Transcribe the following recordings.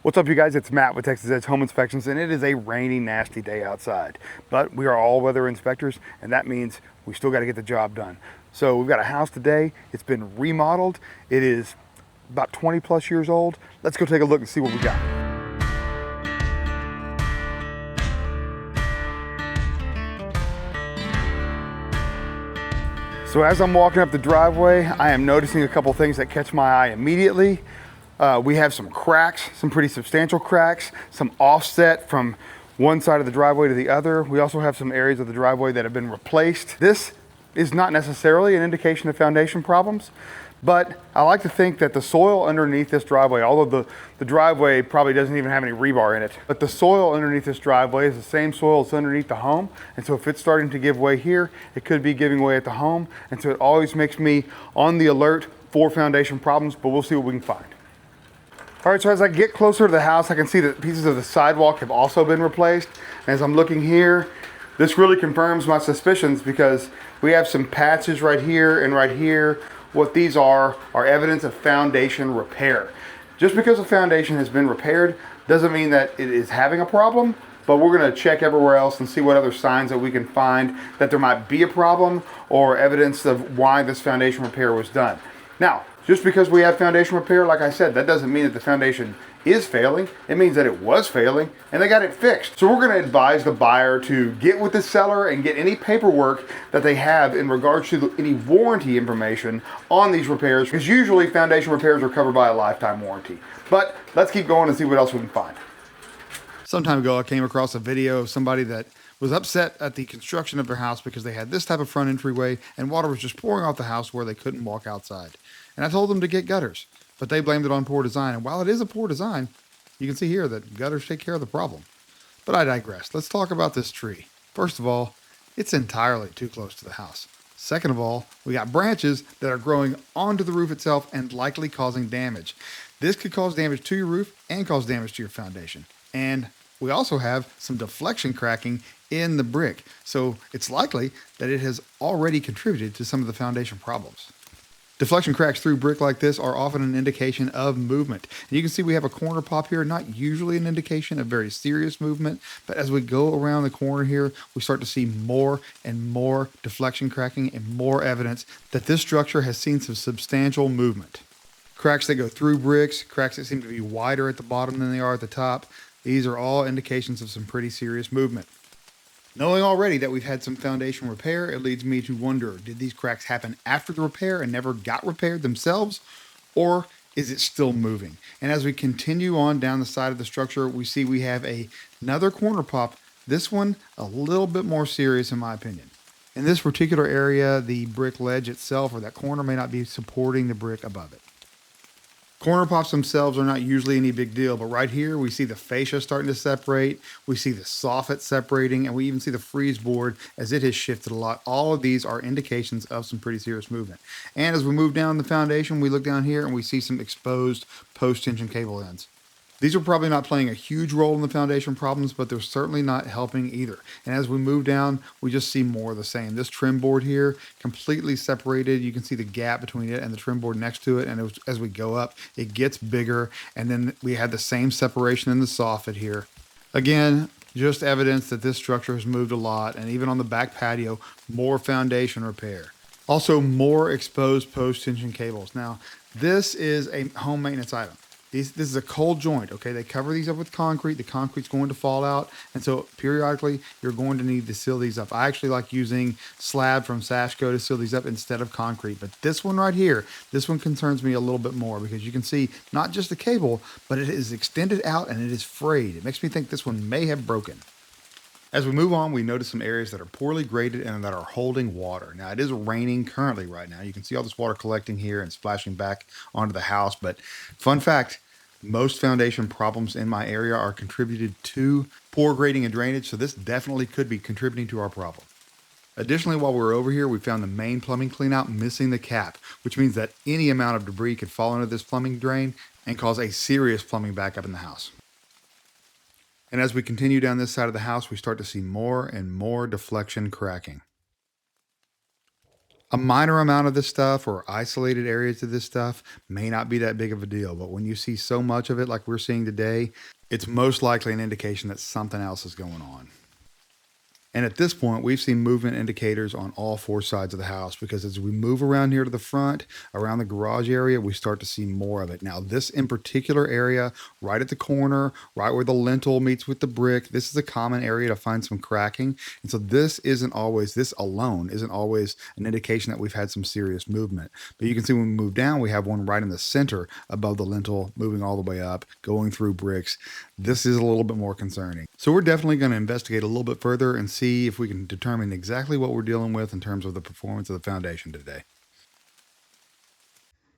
What's up, you guys? It's Matt with Texas Edge Home Inspections, and it is a rainy, nasty day outside. But we are all-weather inspectors, and that means we still got to get the job done. So we've got a house today. It's been remodeled. It is about 20 plus years old. Let's go take a look and see what we got. So as I'm walking up the driveway, I am noticing a couple things that catch my eye immediately. We have some cracks, some pretty substantial cracks, some offset from one side of the driveway to the other. We also have some areas of the driveway that have been replaced. This is not necessarily an indication of foundation problems, but I like to think that the soil underneath this driveway, although the driveway probably doesn't even have any rebar in it, but the soil underneath this driveway is the same soil that's underneath the home. And so if it's starting to give way here, it could be giving way at the home. And so it always makes me on the alert for foundation problems, but we'll see what we can find. All right, so as I get closer to the house, I can see that pieces of the sidewalk have also been replaced. And as I'm looking here, this really confirms my suspicions because we have some patches right here and right here. What these are evidence of foundation repair. Just because a foundation has been repaired doesn't mean that it is having a problem, but we're gonna check everywhere else and see what other signs that we can find that there might be a problem or evidence of why this foundation repair was done. Now, just because we have foundation repair, like I said, that doesn't mean that the foundation is failing. It means that it was failing and they got it fixed. So we're gonna advise the buyer to get with the seller and get any paperwork that they have in regards to any warranty information on these repairs, because usually foundation repairs are covered by a lifetime warranty. But let's keep going and see what else we can find. Some time ago, I came across a video of somebody that was upset at the construction of their house because they had this type of front entryway and water was just pouring off the house where they couldn't walk outside. And I told them to get gutters, but they blamed it on poor design. And while it is a poor design, you can see here that gutters take care of the problem. But I digress. Let's talk about this tree. First of all, it's entirely too close to the house. Second of all, we got branches that are growing onto the roof itself and likely causing damage. This could cause damage to your roof and cause damage to your foundation. And we also have some deflection cracking in the brick. So it's likely that it has already contributed to some of the foundation problems. Deflection cracks through brick like this are often an indication of movement. And you can see we have a corner pop here, not usually an indication of very serious movement, but as we go around the corner here, we start to see more and more deflection cracking and more evidence that this structure has seen some substantial movement. Cracks that go through bricks, cracks that seem to be wider at the bottom than they are at the top, these are all indications of some pretty serious movement. Knowing already that we've had some foundation repair, it leads me to wonder, did these cracks happen after the repair and never got repaired themselves? Or is it still moving? And as we continue on down the side of the structure, we see we have another corner pop. This one, a little bit more serious in my opinion. In this particular area, the brick ledge itself or that corner may not be supporting the brick above it. Corner pops themselves are not usually any big deal, but right here we see the fascia starting to separate, we see the soffit separating, and we even see the freeze board as it has shifted a lot. All of these are indications of some pretty serious movement. And as we move down the foundation, we look down here and we see some exposed post-tension cable ends. These are probably not playing a huge role in the foundation problems, but they're certainly not helping either. And as we move down, we just see more of the same. This trim board here, completely separated. You can see the gap between it and the trim board next to it. And as we go up, it gets bigger. And then we had the same separation in the soffit here. Again, just evidence that this structure has moved a lot. And even on the back patio, more foundation repair. Also, more exposed post-tension cables. Now, this is a home maintenance item. This is a cold joint, okay? They cover these up with concrete. The concrete's going to fall out. And so periodically, you're going to need to seal these up. I actually like using slab from Sashco to seal these up instead of concrete. But this one right here, this one concerns me a little bit more because you can see not just the cable, but it is extended out and it is frayed. It makes me think this one may have broken. As we move on, we notice some areas that are poorly graded and that are holding water. Now, it is raining currently right now. You can see all this water collecting here and splashing back onto the house. But fun fact, most foundation problems in my area are contributed to poor grading and drainage. So this definitely could be contributing to our problem. Additionally, while we were over here, we found the main plumbing cleanout missing the cap, which means that any amount of debris could fall into this plumbing drain and cause a serious plumbing backup in the house. And as we continue down this side of the house, we start to see more and more deflection cracking. A minor amount of this stuff or isolated areas of this stuff may not be that big of a deal, but when you see so much of it like we're seeing today, it's most likely an indication that something else is going on. And at this point, we've seen movement indicators on all four sides of the house, because as we move around here to the front, around the garage area, we start to see more of it. Now, this in particular area, right at the corner, right where the lintel meets with the brick, this is a common area to find some cracking. And so this alone isn't always an indication that we've had some serious movement. But you can see when we move down, we have one right in the center above the lintel, moving all the way up, going through bricks. This is a little bit more concerning. So we're definitely going to investigate a little bit further and see if we can determine exactly what we're dealing with in terms of the performance of the foundation today.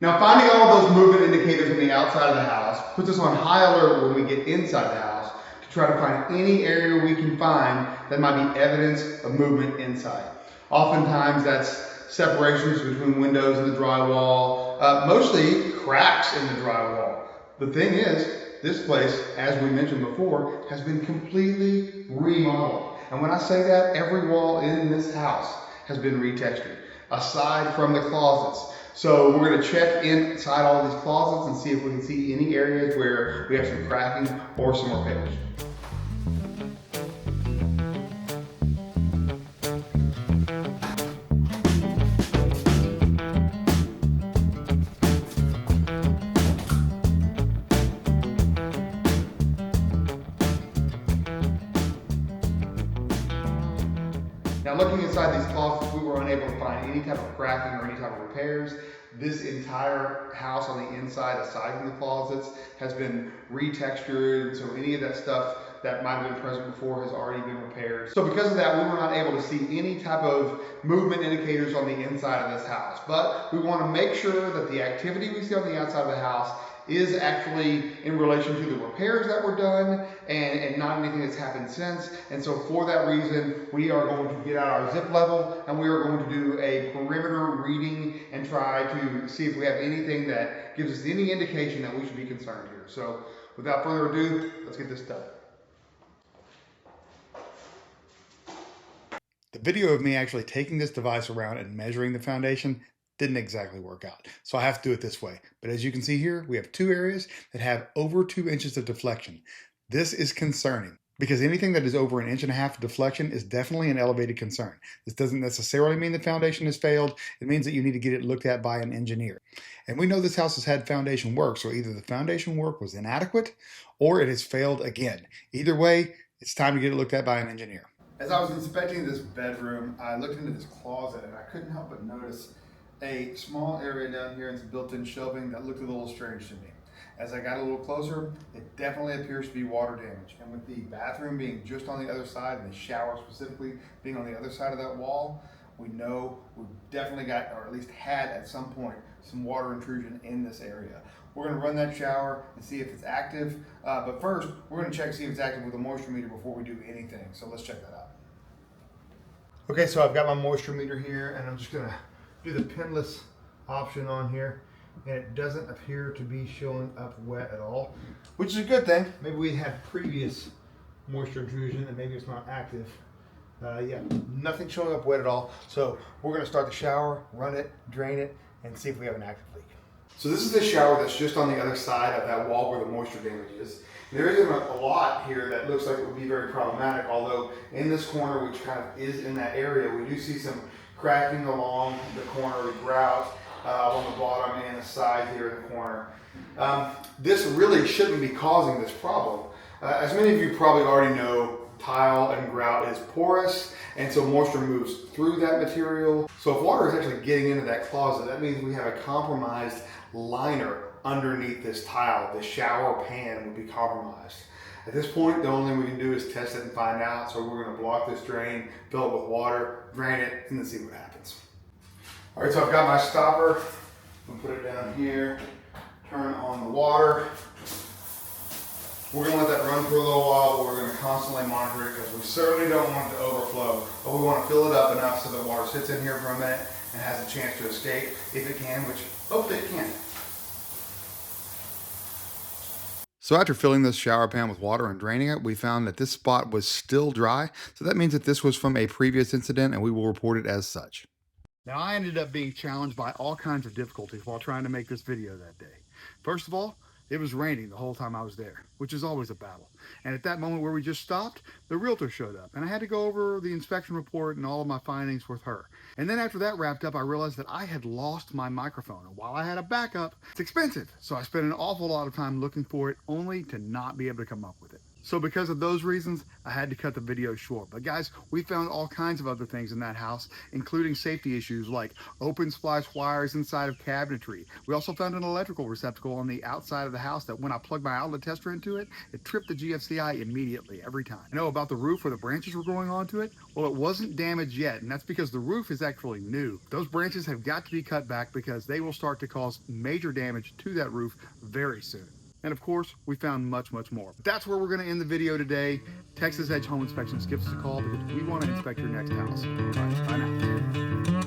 Now, finding all those movement indicators on the outside of the house puts us on high alert when we get inside the house to try to find any area we can find that might be evidence of movement inside. Oftentimes that's separations between windows in the drywall, mostly cracks in the drywall. The thing is, this place, as we mentioned before, has been completely remodeled. And when I say that, every wall in this house has been retextured, aside from the closets. So we're going to check inside all these closets and see if we can see any areas where we have some cracking or some repairs. Now, looking inside these closets, we were unable to find any type of cracking or any type of repairs. This entire house on the inside, aside from the closets, has been retextured. So any of that stuff that might have been present before has already been repaired. So because of that, we were not able to see any type of movement indicators on the inside of this house. But we want to make sure that the activity we see on the outside of the house is actually in relation to the repairs that were done and not anything that's happened since. And so for that reason, we are going to get out our zip level and we are going to do a perimeter reading and try to see if we have anything that gives us any indication that we should be concerned here. So without further ado, let's get this done. The video of me actually taking this device around and measuring the foundation didn't exactly work out. So I have to do it this way. But as you can see here, we have two areas that have over 2 inches of deflection. This is concerning because anything that is over 1.5 inches of deflection is definitely an elevated concern. This doesn't necessarily mean the foundation has failed. It means that you need to get it looked at by an engineer. And we know this house has had foundation work, so either the foundation work was inadequate or it has failed again. Either way, it's time to get it looked at by an engineer. As I was inspecting this bedroom, I looked into this closet and I couldn't help but notice a small area down here and some built-in shelving that looked a little strange to me. As I got a little closer, it definitely appears to be water damage. And with the bathroom being just on the other side and the shower specifically being on the other side of that wall, we know we've definitely got, or at least had at some point, some water intrusion in this area. We're going to run that shower and see if it's active. But first, we're going to check and see if it's active with a moisture meter before we do anything. So let's check that out. Okay, so I've got my moisture meter here and I'm just going to do the pinless option on here, and it doesn't appear to be showing up wet at all, which is a good thing. Maybe we had previous moisture intrusion and maybe it's not active. Yeah, nothing showing up wet at all. So we're going to start the shower, run it, drain it, and see if we have an active leak. So this is the shower that's just on the other side of that wall where the moisture damage is. There isn't a lot here that looks like it would be very problematic, although in this corner, which kind of is in that area, we do see some cracking along the corner of the grout, along the bottom and the side here in the corner. This really shouldn't be causing this problem. As many of you probably already know, tile and grout is porous, and so moisture moves through that material. So if water is actually getting into that closet, that means we have a compromised liner underneath this tile. The shower pan would be compromised. At this point, the only thing we can do is test it and find out. So we're going to block this drain, fill it with water, drain it, and then see what happens. All right, so I've got my stopper. I'm going to put it down here, turn on the water. We're going to let that run for a little while, but we're going to constantly monitor it because we certainly don't want it to overflow. But we want to fill it up enough so that water sits in here for a minute and has a chance to escape if it can, which hopefully it can. So after filling this shower pan with water and draining it, we found that this spot was still dry. So that means that this was from a previous incident and we will report it as such. Now, I ended up being challenged by all kinds of difficulties while trying to make this video that day. First of all, it was raining the whole time I was there, which is always a battle. And at that moment where we just stopped, the realtor showed up, and I had to go over the inspection report and all of my findings with her. And then after that wrapped up, I realized that I had lost my microphone. And while I had a backup, it's expensive. So I spent an awful lot of time looking for it, only to not be able to come up with it. So because of those reasons, I had to cut the video short. But guys, we found all kinds of other things in that house, including safety issues like open splice wires inside of cabinetry. We also found an electrical receptacle on the outside of the house that when I plugged my outlet tester into it, it tripped the GFCI immediately every time. I know about the roof where the branches were growing onto it. Well, it wasn't damaged yet, and that's because the roof is actually new. Those branches have got to be cut back because they will start to cause major damage to that roof very soon. And of course, we found much, much more. That's where we're going to end the video today. Texas Edge Home Inspections, give us a call because we want to inspect your next house. All right, bye now.